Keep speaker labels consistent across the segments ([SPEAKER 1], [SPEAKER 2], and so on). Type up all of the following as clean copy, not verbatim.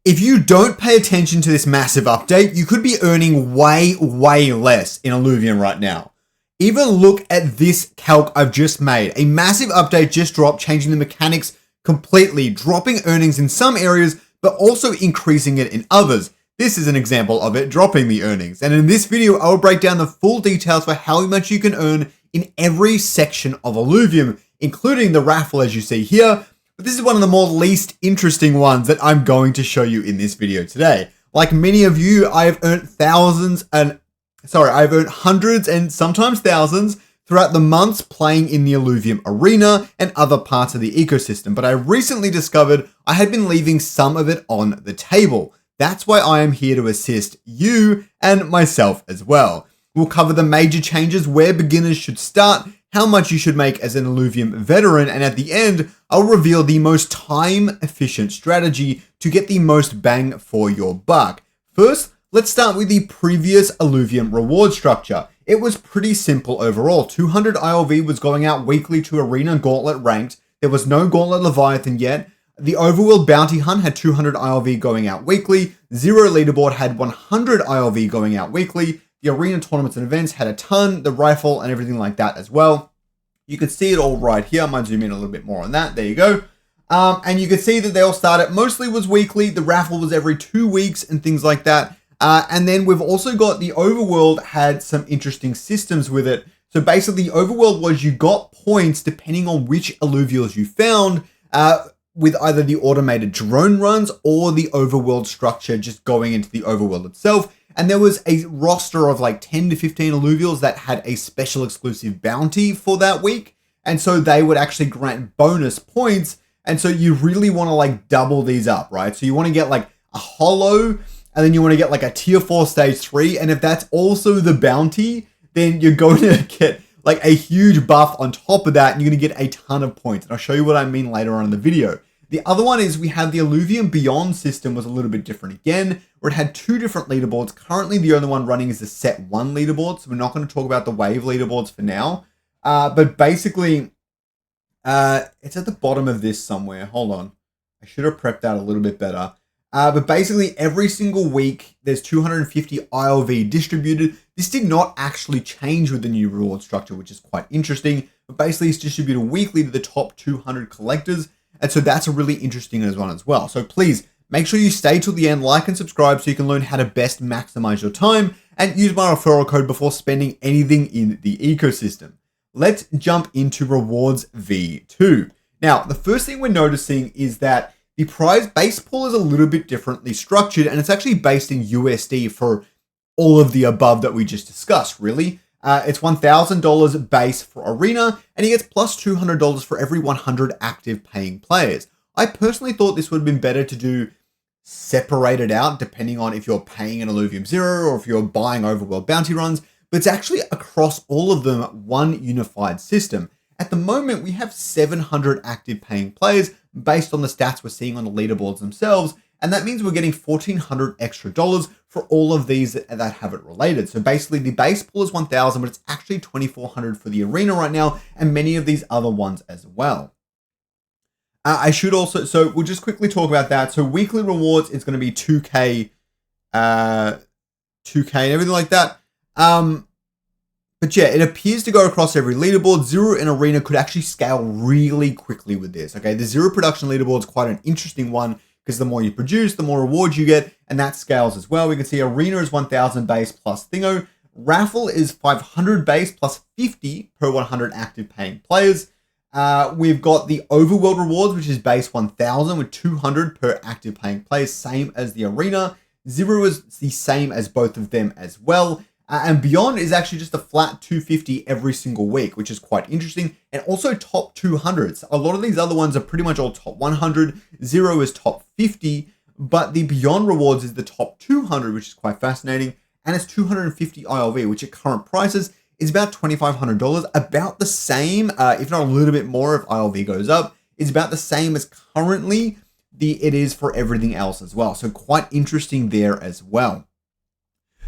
[SPEAKER 1] If you don't pay attention to this massive update, you could be earning way less in Alluvium right now. Even look at this calc I've just made. A massive update just dropped, changing the mechanics completely, dropping earnings in some areas, but also increasing it in others. This is an example of it dropping the earnings. And in this video, I will break down the full details for how much you can earn in every section of Alluvium, including the raffle as you see here. But this is one of the more least interesting ones that I'm going to show you in this video today. Like many of you, I've earned hundreds and sometimes thousands throughout the months playing in the Illuvium arena and other parts of the ecosystem. But I recently discovered I had been leaving some of it on the table. That's why I am here to assist you and myself as well. We'll cover the major changes, where beginners should start, how much you should make as an Alluvium veteran, and at the end, I'll reveal the most time-efficient strategy to get the most bang for your buck. First, let's start with the previous Alluvium reward structure. It was pretty simple overall. 200 ILV was going out weekly to Arena Gauntlet ranked. There was no Gauntlet Leviathan yet. The Overworld Bounty Hunt had 200 ILV going out weekly. Zero Leaderboard had 100 ILV going out weekly. The arena tournaments and events had a ton, the rifle and everything like that as well. You can see it all right here. I might zoom in a little bit more on that. There you go. And you can see that they all started, mostly was weekly. The raffle was every 2 weeks and things like that. And then we've also got the Overworld had some interesting systems with it. So basically the Overworld was you got points depending on which alluvials you found with either the automated drone runs or the Overworld structure just going into the Overworld itself. And there was a roster of like 10 to 15 alluvials that had a special exclusive bounty for that week. And so they would actually grant bonus points. And so you really want to like double these up, right? So you want to get like a holo, and then you want to get like a tier 4 stage 3. And if that's also the bounty, then you're going to get like a huge buff on top of that. And you're going to get a ton of points. And I'll show you what I mean later on in the video. The other one is we have the Alluvium Beyond system was a little bit different again, where it had 2 different leaderboards. Currently, the only one running is the Set 1 leaderboard, so we're not going to talk about the Wave leaderboards for now. But basically, it's at the bottom of this somewhere. Hold on. I should have prepped that a little bit better. But basically, every single week, there's 250 ILV distributed. This did not actually change with the new reward structure, which is quite interesting. But basically, it's distributed weekly to the top 200 collectors. And so that's a really interesting one as well. So please make sure you stay till the end, like and subscribe so you can learn how to best maximize your time and use my referral code before spending anything in the ecosystem. Let's jump into rewards V2. Now, the first thing we're noticing is that the prize base pool is a little bit differently structured, and it's actually based in USD for all of the above that we just discussed, really. It's $1,000 base for Arena, and he gets plus $200 for every 100 active paying players. I personally thought this would have been better to do separated out, depending on if you're paying an Illuvium 0 or if you're buying Overworld bounty runs, but it's actually across all of them one unified system. At the moment, we have 700 active paying players based on the stats we're seeing on the leaderboards themselves, and that means we're getting $1,400 extra for all of these that have it related. So basically the base pool is 1,000, but it's actually 2,400 for the arena right now, and many of these other ones as well. I should also, so we'll just quickly talk about that. So weekly rewards is going to be 2K and everything like that. But yeah, it appears to go across every leaderboard. Zero and Arena could actually scale really quickly with this. Okay, the zero production leaderboard is quite an interesting one, because the more you produce, the more rewards you get, and that scales as well. We can see Arena is 1,000 base plus Thingo. Raffle is 500 base plus 50 per 100 active paying players. We've got the Overworld rewards, which is base 1,000 with 200 per active paying players, same as the Arena. Zero is the same as both of them as well. And Beyond is actually just a flat 250 every single week, which is quite interesting. And also top 200s. A lot of these other ones are pretty much all top 100. Zero is top 50, but the Beyond rewards is the top 200, which is quite fascinating. And it's 250 ILV, which at current prices is about $2,500, about the same, if not a little bit more if ILV goes up. It's about the same as currently it is for everything else as well. So quite interesting there as well.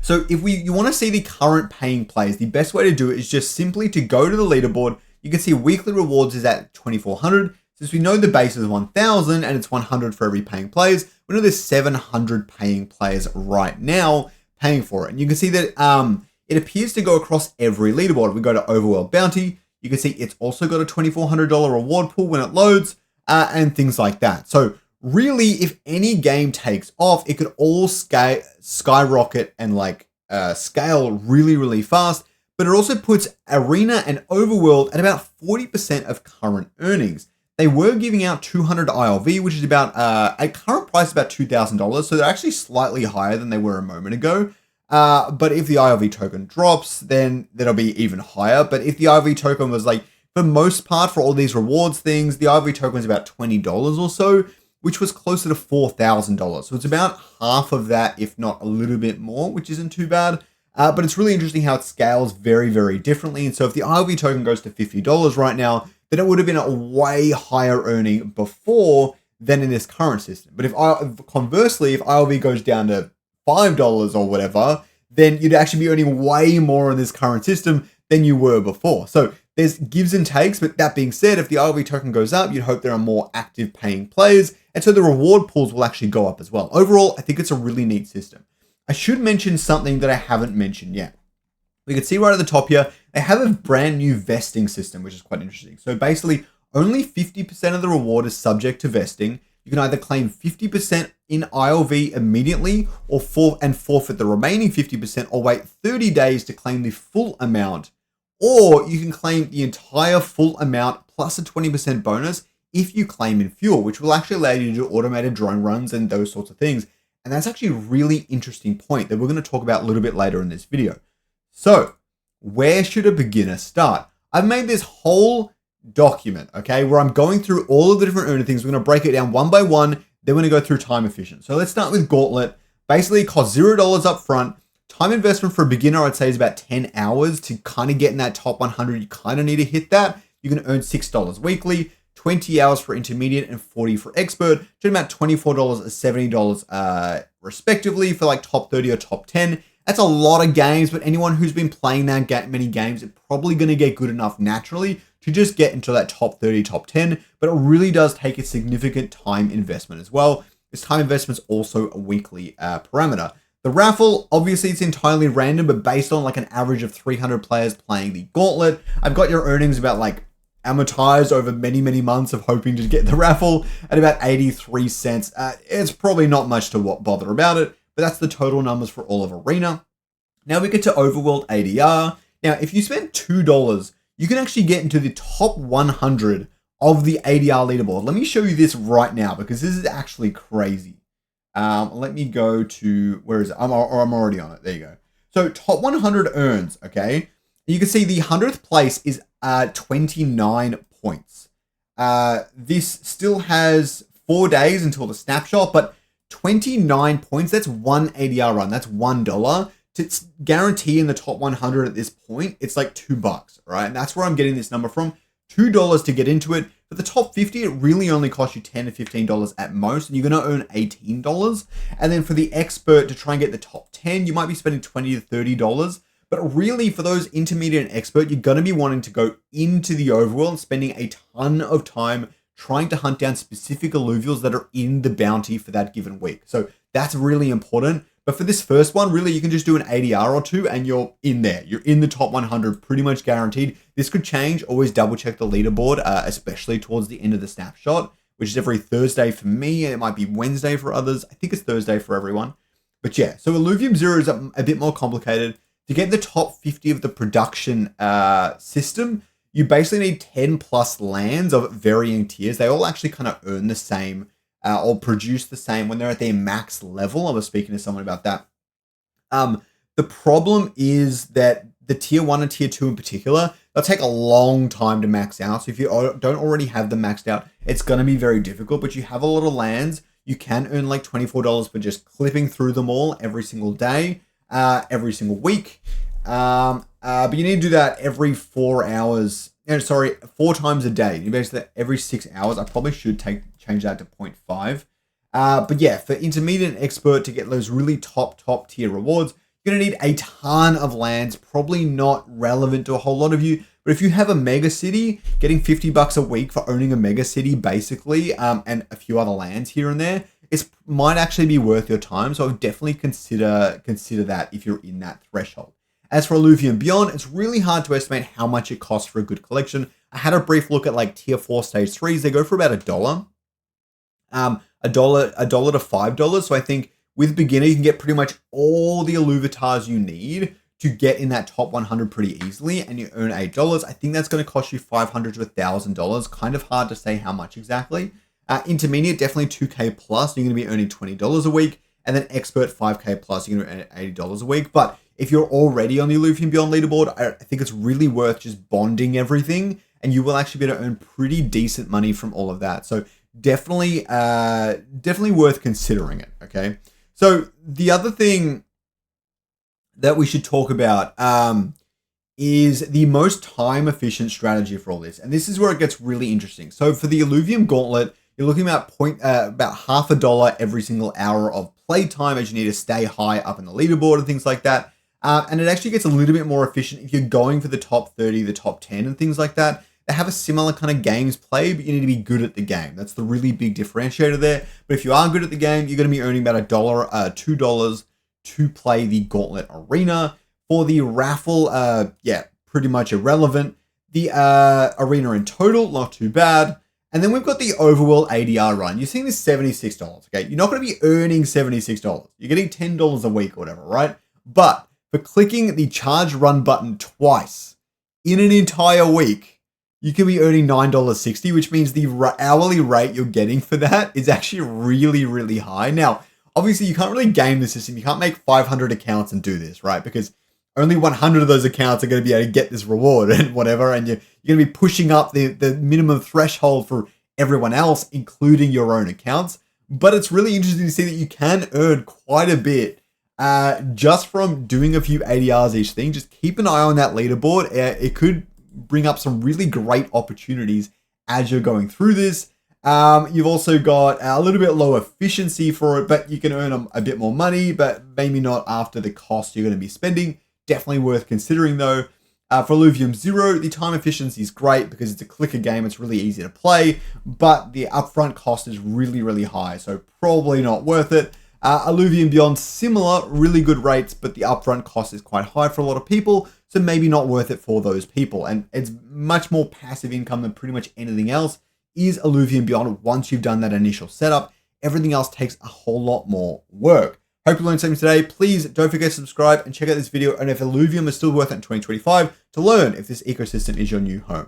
[SPEAKER 1] So if you want to see the current paying players, the best way to do it is just simply to go to the leaderboard. You can see weekly rewards is at 2,400. Since we know the base is 1,000 and it's 100 for every paying players, we know there's 700 paying players right now paying for it. And you can see that it appears to go across every leaderboard. If we go to Overworld Bounty, you can see it's also got a $2,400 reward pool when it loads and things like that. So really, if any game takes off, it could all skyrocket and scale really, really fast. But it also puts Arena and Overworld at about 40% of current earnings. They were giving out 200 ILV, which is about, at current price, about $2,000. So they're actually slightly higher than they were a moment ago. But if the ILV token drops, then that'll be even higher. But if the ILV token was for most part, for all these rewards things, the ILV token is about $20 or so, which was closer to $4,000. So it's about half of that, if not a little bit more, which isn't too bad. But it's really interesting how it scales very, very differently. And so if the ILV token goes to $50 right now, then it would have been a way higher earning before than in this current system. But conversely, if ILV goes down to $5 or whatever, then you'd actually be earning way more in this current system than you were before. So there's gives and takes, but that being said, if the ILV token goes up, you'd hope there are more active paying players, and so the reward pools will actually go up as well. Overall, I think it's a really neat system. I should mention something that I haven't mentioned yet. We can see right at the top here, they have a brand new vesting system, which is quite interesting. So basically, only 50% of the reward is subject to vesting. You can either claim 50% in ILV immediately or forfeit the remaining 50% or wait 30 days to claim the full amount. Or you can claim the entire full amount plus a 20% bonus if you claim in fuel, which will actually allow you to do automated drone runs and those sorts of things. And that's actually a really interesting point that we're going to talk about a little bit later in this video. So where should a beginner start? I've made this whole document, okay, where I'm going through all of the different earning things. We're going to break it down one by one. Then we're going to go through time efficient. So let's start with Gauntlet. Basically, it costs $0 up front. Time investment for a beginner, I'd say, is about 10 hours to kind of get in that top 100. You kind of need to hit that. You're going to earn $6 weekly, 20 hours for intermediate and 40 for expert, to about $24 and $70 respectively for top 30 or top 10. That's a lot of games, but anyone who's been playing that many games is probably going to get good enough naturally to just get into that top 30, top 10, but it really does take a significant time investment as well. This time investment is also a weekly parameter. The raffle, obviously it's entirely random, but based on an average of 300 players playing the Gauntlet, I've got your earnings about amortized over many, many months of hoping to get the raffle at about 83 cents. It's probably not much to bother about it, but that's the total numbers for all of Arena. Now we get to Overworld ADR. Now, if you spend $2, you can actually get into the top 100 of the ADR leaderboard. Let me show you this right now because this is actually crazy. Let me go to, where is it? I'm already on it. There you go. So top 100 earns, okay? You can see the 100th place is 29 points. This still has 4 days until the snapshot, but 29 points, that's one ADR run. That's $1. To guarantee in the top 100 at this point, it's $2, right? And that's where I'm getting this number from. $2 to get into it. For the top 50, it really only costs you $10 to $15 at most, and you're going to earn $18. And then for the expert, to try and get the top 10, you might be spending $20 to $30. But really, for those intermediate and expert, you're going to be wanting to go into the overworld and spending a ton of time trying to hunt down specific alluvials that are in the bounty for that given week. So that's really important. But for this first one, really, you can just do an ADR or two and you're in there. You're in the top 100, pretty much guaranteed. This could change. Always double check the leaderboard, especially towards the end of the snapshot, which is every Thursday for me. And it might be Wednesday for others. I think it's Thursday for everyone. But yeah, so Alluvium 0 is a bit more complicated. To get the top 50 of the production system, you basically need 10 plus lands of varying tiers. They all actually kind of earn the same or produce the same when they're at their max level. I was speaking to someone about that. The problem is that the tier 1 and tier 2 in particular, they'll take a long time to max out. So if you don't already have them maxed out, it's going to be very difficult, but you have a lot of lands. You can earn $24 for just clipping through them all every single day. Every single week. But you need to do that every 4 hours. 4 times a day. You basically every 6 hours. I probably should change that to 0.5. But yeah, for intermediate and expert to get those really top tier rewards, you're going to need a ton of lands. Probably not relevant to a whole lot of you, but But if you have a mega city, getting $50 a week for owning a mega city basically, and a few other lands here and there, it might actually be worth your time. So I would definitely consider that if you're in that threshold. As for Illuvium Beyond, it's really hard to estimate how much it costs for a good collection. I had a brief look at like tier 4 stage 3s. They go for about $1. $1 to $5. So I think with beginner, you can get pretty much all the Illuvatars you need to get in that top 100 pretty easily, and you earn $8. I think that's going to cost you $500 to $1,000. Kind of hard to say how much exactly. Intermediate, definitely 2K plus. You're going to be earning $20 a week, and then expert 5K plus. You're going to earn $80 a week. But if you're already on the Illuvium Beyond leaderboard, I think it's really worth just bonding everything, and you will actually be able to earn pretty decent money from all of that. So definitely worth considering it. Okay. So the other thing that we should talk about is the most time efficient strategy for all this. And this is where it gets really interesting. So for the Alluvium Gauntlet, you're looking at about $0.50 every single hour of play time, as you need to stay high up in the leaderboard and things like that. And it actually gets a little bit more efficient if you're going for the top 30, the top 10 and things like that. They have a similar kind of games play, but you need to be good at the game. That's the really big differentiator there. But if you are good at the game, you're going to be earning about $2 to play the Gauntlet Arena. For the raffle, pretty much irrelevant. The arena in total, not too bad. And then we've got the Overworld ADR run. You're seeing this $76, okay? You're not going to be earning $76. You're getting $10 a week or whatever, right? But for clicking the charge run button twice in an entire week, you can be earning $9.60, which means the hourly rate you're getting for that is actually really, really high. Now, obviously, you can't really game the system. You can't make 500 accounts and do this, right? Because only 100 of those accounts are going to be able to get this reward and whatever. And you're going to be pushing up the minimum threshold for everyone else, including your own accounts. But it's really interesting to see that you can earn quite a bit just from doing a few ADRs each thing. Just keep an eye on that leaderboard. It could bring up some really great opportunities as you're going through this. You've also got a little bit low efficiency for it, but you can earn a bit more money, but maybe not after the cost you're going to be spending. Definitely worth considering though. For Alluvium 0, the time efficiency is great because it's a clicker game. It's really easy to play, but the upfront cost is really, really high. So probably not worth it. Alluvium Beyond, similar, really good rates, but the upfront cost is quite high for a lot of people. So maybe not worth it for those people. And it's much more passive income than pretty much anything else is Alluvium Beyond. Once you've done that initial setup, everything else takes a whole lot more work. Hope you learned something today. Please don't forget to subscribe and check out this video on if Illuvium is still worth it in 2025 to learn if this ecosystem is your new home.